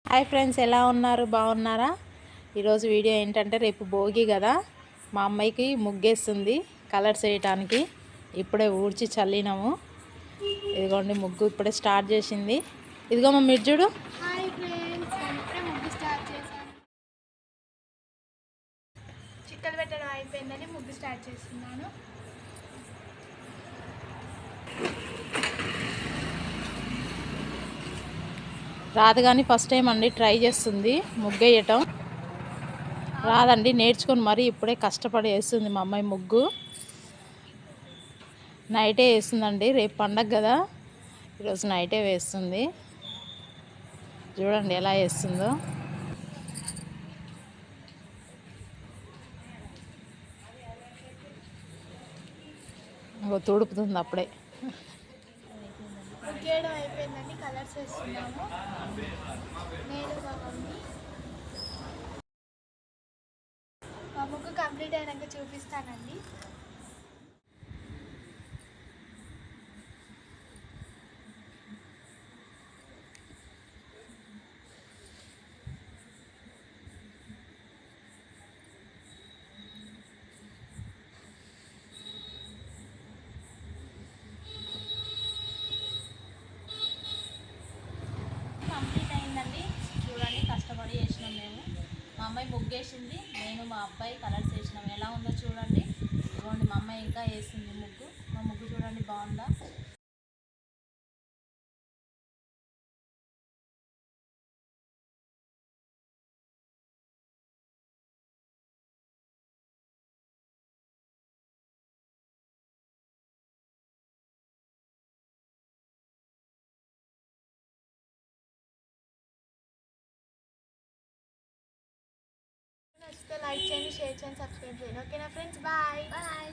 Hi friends, ఎలా ఉన్నారు? బాగున్నారా? ఈరోజు వీడియో ఏంటంటే, రేపు భోగి కదా, మా అమ్మాయికి ముగ్గేస్తుంది కలర్స్ వేయటానికి. ఇప్పుడే ఊడ్చి చల్లినాము. ఇదిగోండి ముగ్గు ఇప్పుడే స్టార్ట్ చేసింది. ఇదిగో మా మిర్జుడు. హాయ్ ఫ్రెండ్స్, నేను ఇప్పుడే ముగ్గు స్టార్ట్ చేశాను. చిట్టలు పెట్టడం అయిపోయిందని ముగ్గు స్టార్ట్ చేస్తున్నాను. రాదు కానీ ఫస్ట్ టైం అండి ట్రై చేస్తుంది ముగ్గేయటం. రాదండి, నేర్చుకొని మరీ ఇప్పుడే కష్టపడి వేస్తుంది మా అమ్మాయి ముగ్గు. నైటే వేస్తుందండి, రేపు పండగ కదా, ఈరోజు నైటే వేస్తుంది. చూడండి ఎలా వేస్తుందో. తుడుపుతుంది అప్పుడే. ముగ్గేయడం అయిపోయిందండి, కలర్స్ వేస్తున్నాము. నేను మా ముగ్గు కంప్లీట్ అయినాక చూపిస్తానండి. కంప్లీట్ అయిందండి. చూడండి, కష్టపడి వేసినాం మేము. మా అమ్మాయి ముగ్గేసింది, నేను మా అబ్బాయి కలర్స్ వేసినాం. ఎలా ఉందో చూడండి. ఇదిగోండి మా అమ్మాయి ఇంకా వేసింది ముగ్గు. మా ముగ్గు చూడండి బాగుందా. నచ్చితే లైక్ చేయండి, షేర్ చేయండి, సబ్స్క్రైబ్ చేయండి. ఓకేనా ఫ్రెండ్స్? Bye bye.